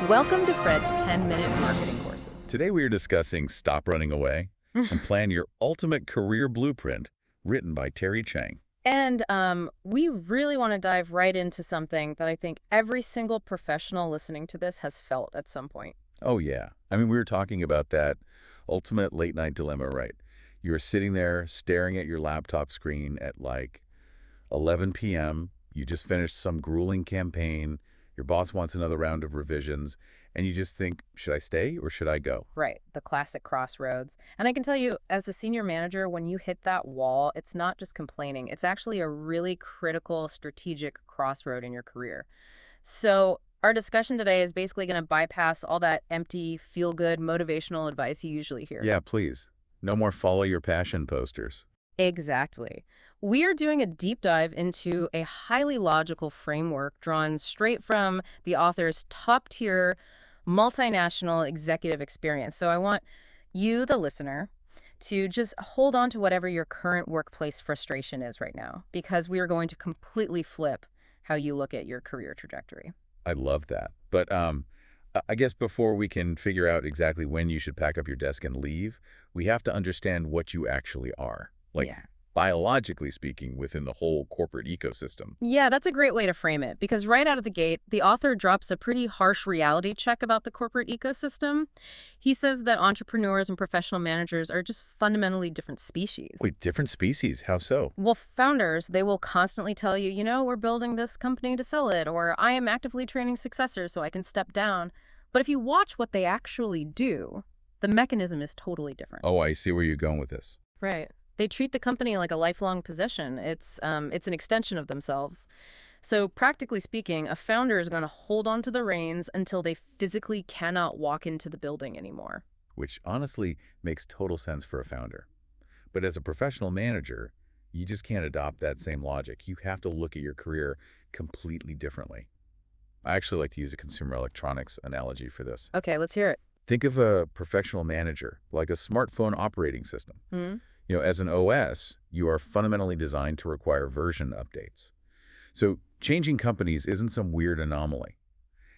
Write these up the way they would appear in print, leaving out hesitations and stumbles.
Welcome to Fred's 10-minute marketing courses. Today we are discussing Stop Running Away and Plan Your Ultimate Career Blueprint, written by Terry Chang. And we really want to dive right into something that I think every single professional listening to this has felt at some point. Oh yeah, I mean we were talking about that ultimate late night dilemma, right? You're sitting there staring at your laptop screen at like 11 p.m. You just finished some grueling campaign. Your boss wants another round of revisions, and you just think, should I stay or should I go? Right, the classic crossroads. And I can tell you, as a senior manager, when you hit that wall, it's not just complaining. It's actually a really critical strategic crossroad in your career. So our discussion today is basically going to bypass all that empty, feel-good, motivational advice you usually hear. Yeah, please. No more follow your passion posters. Exactly. We are doing a deep dive into a highly logical framework drawn straight from the author's top-tier multinational executive experience. So I want you, the listener, to just hold on to whatever your current workplace frustration is right now, because we are going to completely flip how you look at your career trajectory. I love that. But I guess before we can figure out exactly when you should pack up your desk and leave, we have to understand what you actually are. Like, Yeah. biologically speaking, within the whole corporate ecosystem. Yeah, that's a great way to frame it, because right out of the gate, the author drops a pretty harsh reality check about the corporate ecosystem. He says that entrepreneurs and professional managers are just fundamentally different species. Wait, different species? How so? Well, founders, they will constantly tell you, we're building this company to sell it, or I am actively training successors so I can step down. But if you watch what they actually do, the mechanism is totally different. Oh, I see where you're going with this. Right. They treat the company like a lifelong possession. It's an extension of themselves. So practically speaking, a founder is going to hold on to the reins until they physically cannot walk into the building anymore. Which honestly makes total sense for a founder. But as a professional manager, you just can't adopt that same logic. You have to look at your career completely differently. I actually like to use a consumer electronics analogy for this. Okay, let's hear it. Think of a professional manager like a smartphone operating system. As an OS, you are fundamentally designed to require version updates. So changing companies isn't some weird anomaly.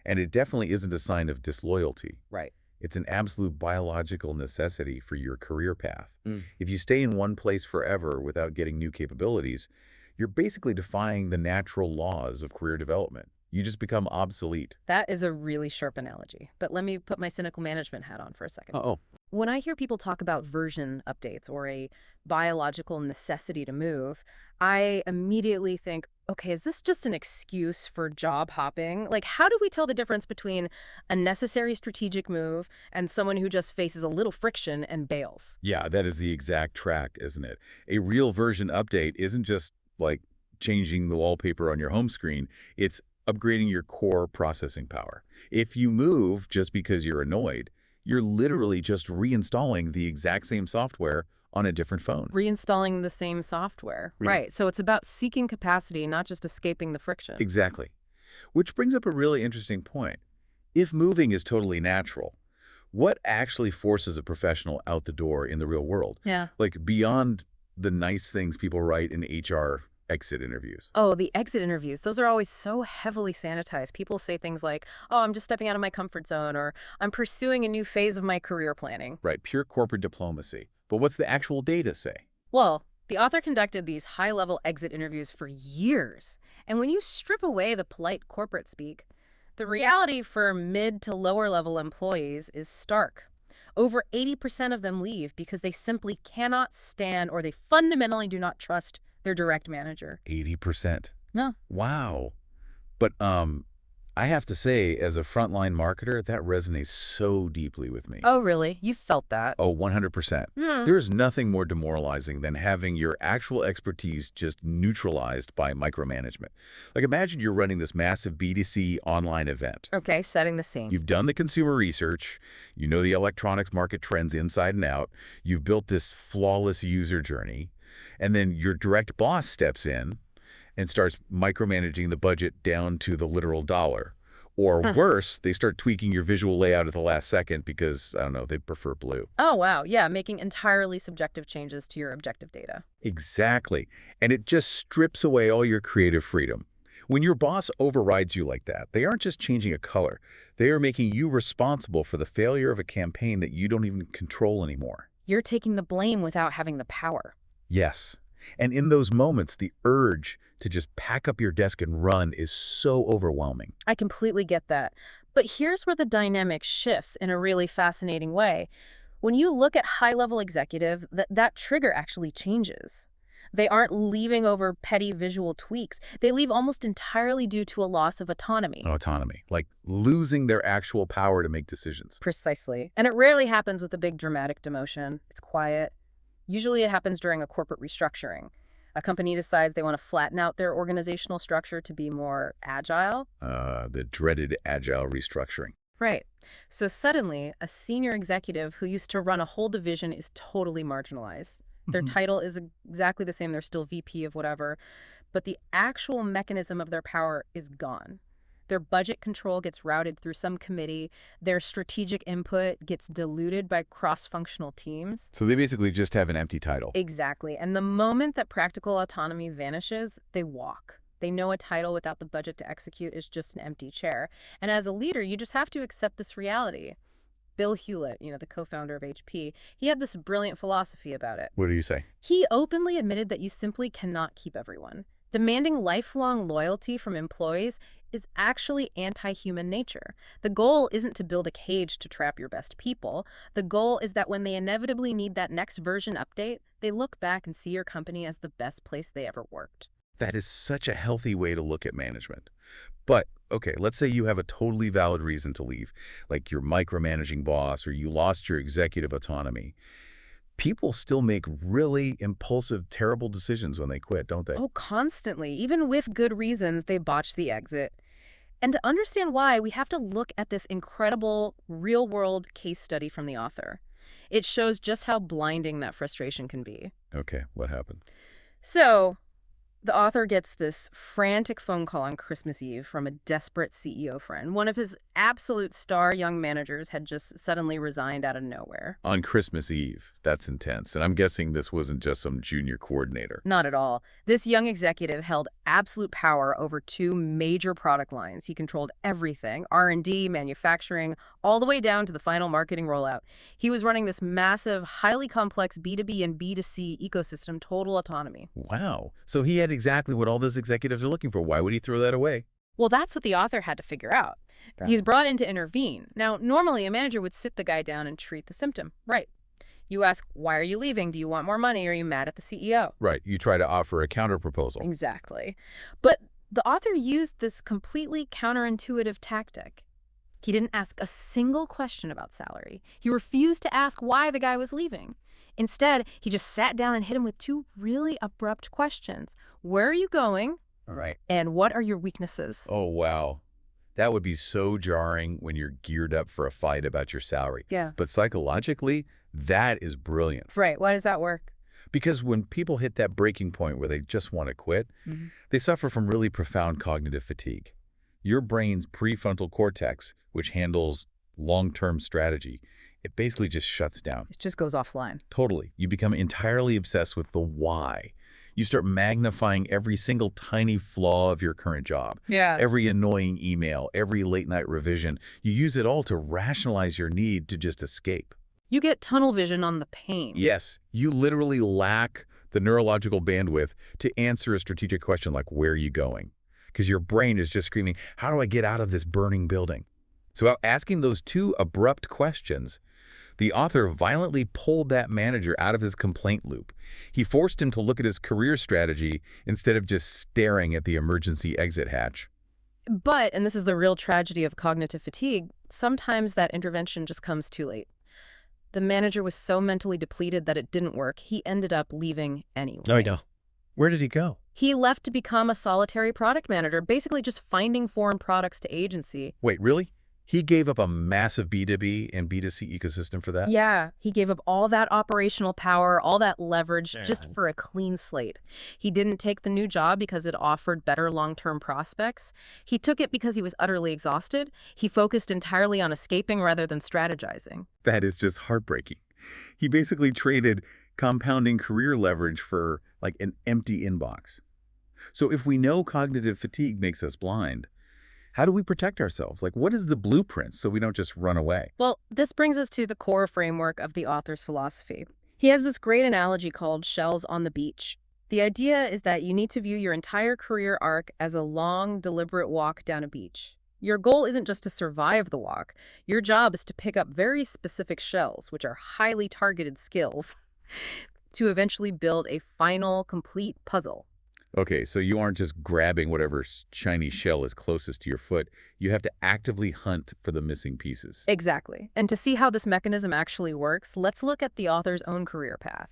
And it definitely isn't a sign of disloyalty. Right. It's an absolute biological necessity for your career path. If you stay in one place forever without getting new capabilities, you're basically defying the natural laws of career development. You just become obsolete. That is a really sharp analogy. But let me put my cynical management hat on for a second. Uh-oh. When I hear people talk about version updates or a biological necessity to move, I immediately think, okay, is this just an excuse for job hopping? Like, how do we tell the difference between a necessary strategic move and someone who just faces a little friction and bails? Yeah, that is the exact track, isn't it? A real version update isn't just like changing the wallpaper on your home screen. It's upgrading your core processing power. If you move just because you're annoyed, you're literally just reinstalling the exact same software on a different phone. Reinstalling the same software. Right. So it's about seeking capacity, not just escaping the friction. Exactly. Which brings up a really interesting point. If moving is totally natural, what actually forces a professional out the door in the real world? Yeah. Like beyond the nice things people write in HR exit interviews. Oh, the exit interviews. Those are always so heavily sanitized. People say things like, oh, I'm just stepping out of my comfort zone, or I'm pursuing a new phase of my career planning. Right, pure corporate diplomacy. But what's the actual data say? Well, the author conducted these high-level exit interviews for years. And when you strip away the polite corporate speak, the reality for mid to lower level employees is stark. Over 80% of them leave because they simply cannot stand or they fundamentally do not trust their direct manager. 80%. No. Wow. But I have to say, as a frontline marketer, that resonates so deeply with me. Oh, really? You felt that? Oh, 100%. There is nothing more demoralizing than having your actual expertise just neutralized by micromanagement. Like imagine you're running this massive B2C online event. Okay, setting the scene. You've done the consumer research, you know the electronics market trends inside and out, you've built this flawless user journey, and then your direct boss steps in and starts micromanaging the budget down to the literal dollar. Or worse, they start tweaking your visual layout at the last second because, I don't know, they prefer blue. Oh, wow. Yeah, making entirely subjective changes to your objective data. Exactly. And it just strips away all your creative freedom. When your boss overrides you like that, they aren't just changing a color. They are making you responsible for the failure of a campaign that you don't even control anymore. You're taking the blame without having the power. Yes. And in those moments, the urge to just pack up your desk and run is so overwhelming. I completely get that. But here's where the dynamic shifts in a really fascinating way. When you look at high-level executive, that trigger actually changes. They aren't leaving over petty visual tweaks. They leave almost entirely due to a loss of autonomy. Autonomy, like losing their actual power to make decisions. Precisely. And it rarely happens with a big dramatic demotion. It's quiet. Usually it happens during a corporate restructuring. A company decides they want to flatten out their organizational structure to be more agile. The dreaded agile restructuring. Right. So suddenly, a senior executive who used to run a whole division is totally marginalized. Their title is exactly the same. They're still VP of whatever. But the actual mechanism of their power is gone. Their budget control gets routed through some committee. Their strategic input gets diluted by cross-functional teams. So they basically just have an empty title. Exactly. And the moment that practical autonomy vanishes, they walk. They know a title without the budget to execute is just an empty chair. And as a leader, you just have to accept this reality. Bill Hewlett, the co-founder of HP, he had this brilliant philosophy about it. What do you say? He openly admitted that you simply cannot keep everyone. Demanding lifelong loyalty from employees is actually anti-human nature. The goal isn't to build a cage to trap your best people. The goal is that when they inevitably need that next version update, they look back and see your company as the best place they ever worked. That is such a healthy way to look at management. But, okay, let's say you have a totally valid reason to leave, like your micromanaging boss or you lost your executive autonomy. People still make really impulsive, terrible decisions when they quit, don't they? Oh, constantly. Even with good reasons, they botch the exit. And to understand why, we have to look at this incredible real-world case study from the author. It shows just how blinding that frustration can be. Okay, what happened? So, the author gets this frantic phone call on Christmas Eve from a desperate CEO friend. One of his absolute star young managers had just suddenly resigned out of nowhere. On Christmas Eve. That's intense. And I'm guessing this wasn't just some junior coordinator. Not at all. This young executive held absolute power over two major product lines. He controlled everything, R&D, manufacturing, all the way down to the final marketing rollout. He was running this massive, highly complex B2B and B2C ecosystem, total autonomy. Wow. So he had exactly what all those executives are looking for. Why would he throw that away? Well, that's what the author had to figure out. He's brought in to intervene. Now, normally a manager would sit the guy down and treat the symptom. Right. You ask, why are you leaving? Do you want more money? Or are you mad at the CEO? Right. You try to offer a counterproposal. Exactly. But the author used this completely counterintuitive tactic. He didn't ask a single question about salary. He refused to ask why the guy was leaving. Instead, he just sat down and hit him with two really abrupt questions. Where are you going? All right. And what are your weaknesses? Oh, wow. That would be so jarring when you're geared up for a fight about your salary. Yeah. But psychologically, that is brilliant. Right. Why does that work? Because when people hit that breaking point where they just want to quit, they suffer from really profound cognitive fatigue. Your brain's prefrontal cortex, which handles long-term strategy, it basically just shuts down. It just goes offline. Totally. You become entirely obsessed with the why. You start magnifying every single tiny flaw of your current job. Yeah. Every annoying email, every late-night revision. You use it all to rationalize your need to just escape. You get tunnel vision on the pain. Yes, you literally lack the neurological bandwidth to answer a strategic question like, where are you going? Because your brain is just screaming, how do I get out of this burning building? So asking those two abrupt questions, the author violently pulled that manager out of his complaint loop. He forced him to look at his career strategy instead of just staring at the emergency exit hatch. But, and this is the real tragedy of cognitive fatigue, sometimes that intervention just comes too late. The manager was so mentally depleted that it didn't work. He ended up leaving anyway. Oh, no. Where did he go? He left to become a solitary product manager, basically just finding foreign products to agency. Wait, really? He gave up a massive B2B and B2C ecosystem for that? Yeah, he gave up all that operational power, all that leverage, just for a clean slate. He didn't take the new job because it offered better long-term prospects. He took it because he was utterly exhausted. He focused entirely on escaping rather than strategizing. That is just heartbreaking. He basically traded compounding career leverage for like an empty inbox. So if we know cognitive fatigue makes us blind, how do we protect ourselves? Like, what is the blueprint so we don't just run away? Well, this brings us to the core framework of the author's philosophy. He has this great analogy called shells on the beach. The idea is that you need to view your entire career arc as a long, deliberate walk down a beach. Your goal isn't just to survive the walk. Your job is to pick up very specific shells, which are highly targeted skills, to eventually build a final, complete puzzle. Okay, so you aren't just grabbing whatever shiny shell is closest to your foot. You have to actively hunt for the missing pieces. Exactly. And to see how this mechanism actually works, let's look at the author's own career path.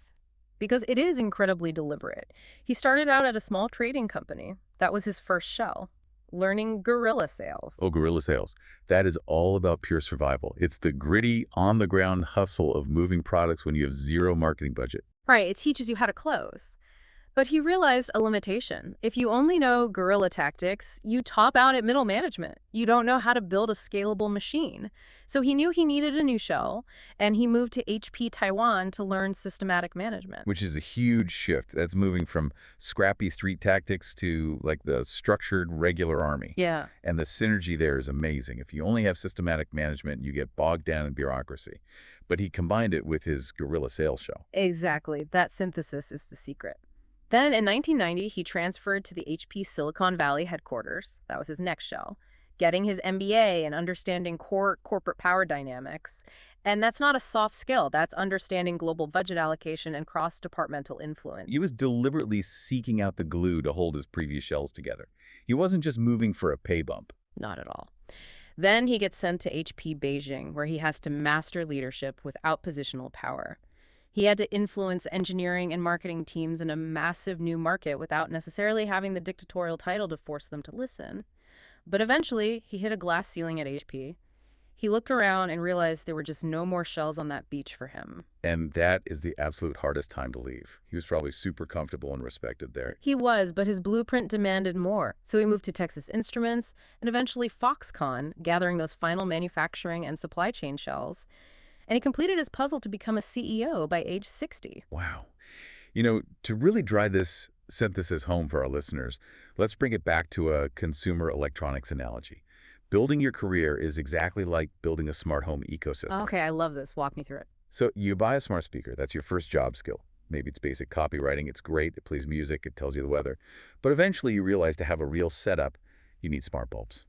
Because it is incredibly deliberate. He started out at a small trading company. That was his first shell, learning guerrilla sales. Oh, guerrilla sales. That is all about pure survival. It's the gritty, on-the-ground hustle of moving products when you have zero marketing budget. Right, it teaches you how to close. But he realized a limitation. If you only know guerrilla tactics, you top out at middle management. You don't know how to build a scalable machine. So he knew he needed a new shell, and he moved to HP Taiwan to learn systematic management. Which is a huge shift. That's moving from scrappy street tactics to like the structured regular army. Yeah. And the synergy there is amazing. If you only have systematic management, you get bogged down in bureaucracy. But he combined it with his guerrilla sales shell. Exactly. That synthesis is the secret. Then in 1990, he transferred to the HP Silicon Valley headquarters. That was his next shell, getting his MBA and understanding core corporate power dynamics. And that's not a soft skill. That's understanding global budget allocation and cross-departmental influence. He was deliberately seeking out the glue to hold his previous shells together. He wasn't just moving for a pay bump. Not at all. Then he gets sent to HP Beijing, where he has to master leadership without positional power. He had to influence engineering and marketing teams in a massive new market without necessarily having the dictatorial title to force them to listen. But eventually, he hit a glass ceiling at HP. He looked around and realized there were just no more shells on that beach for him. And that is the absolute hardest time to leave. He was probably super comfortable and respected there. He was, but his blueprint demanded more. So he moved to Texas Instruments and eventually Foxconn, gathering those final manufacturing and supply chain shells. And he completed his puzzle to become a CEO by age 60. Wow. You know, to really drive this synthesis home for our listeners, let's bring it back to a consumer electronics analogy. Building your career is exactly like building a smart home ecosystem. Okay, I love this. Walk me through it. So you buy a smart speaker. That's your first job skill. Maybe it's basic copywriting. It's great. It plays music. It tells you the weather. But eventually you realize to have a real setup, you need smart bulbs.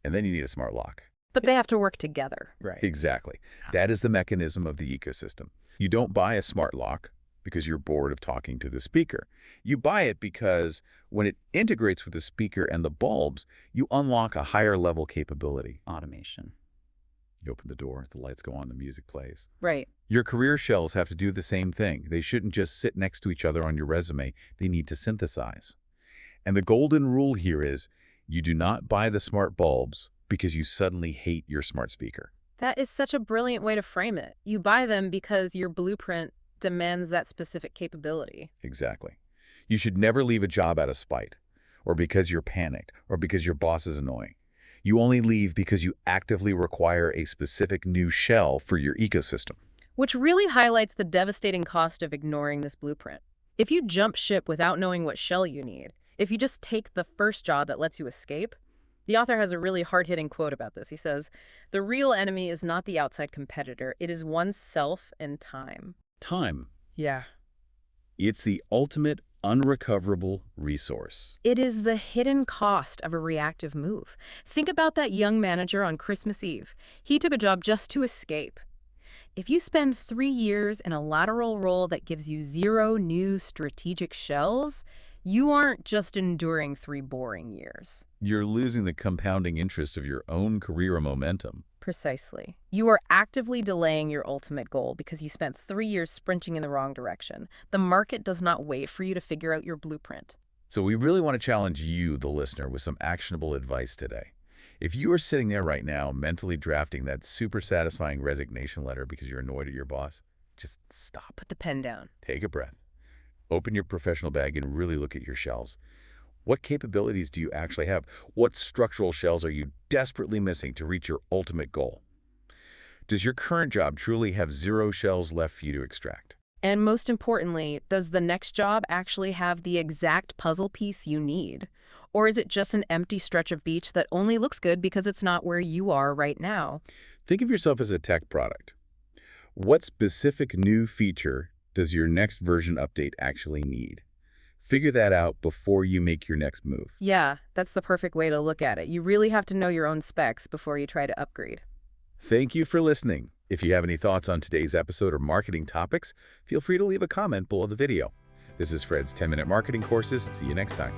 And then you need a smart lock. But they have to work together. Right. Exactly. That is the mechanism of the ecosystem. You don't buy a smart lock because you're bored of talking to the speaker. You buy it because when it integrates with the speaker and the bulbs, you unlock a higher level capability. Automation. You open the door, the lights go on, the music plays. Right. Your career shells have to do the same thing. They shouldn't just sit next to each other on your resume. They need to synthesize. And the golden rule here is you do not buy the smart bulbs because you suddenly hate your smart speaker. That is such a brilliant way to frame it. You buy them because your blueprint demands that specific capability. Exactly. You should never leave a job out of spite, or because you're panicked, or because your boss is annoying. You only leave because you actively require a specific new shell for your ecosystem. Which really highlights the devastating cost of ignoring this blueprint. If you jump ship without knowing what shell you need, if you just take the first job that lets you escape, the author has a really hard-hitting quote about this. He says, "The real enemy is not the outside competitor. It is oneself and time." Time. Yeah. It's the ultimate unrecoverable resource. It is the hidden cost of a reactive move. Think about that young manager on Christmas Eve. He took a job just to escape. If you spend 3 years in a lateral role that gives you 0 new strategic shells, you aren't just enduring 3 boring years. You're losing the compounding interest of your own career momentum. Precisely. You are actively delaying your ultimate goal because you spent 3 years sprinting in the wrong direction. The market does not wait for you to figure out your blueprint. So we really want to challenge you, the listener, with some actionable advice today. If you are sitting there right now mentally drafting that super satisfying resignation letter because you're annoyed at your boss, just stop. Put the pen down. Take a breath. Open your professional bag and really look at your shells. What capabilities do you actually have? What structural shells are you desperately missing to reach your ultimate goal? Does your current job truly have 0 shells left for you to extract? And most importantly, does the next job actually have the exact puzzle piece you need? Or is it just an empty stretch of beach that only looks good because it's not where you are right now? Think of yourself as a tech product. What specific new feature does your next version update actually need? Figure that out before you make your next move. Yeah, that's the perfect way to look at it. You really have to know your own specs before you try to upgrade. Thank you for listening. If you have any thoughts on today's episode or marketing topics, feel free to leave a comment below the video. This is Fred's 10-Minute Marketing Courses. See you next time.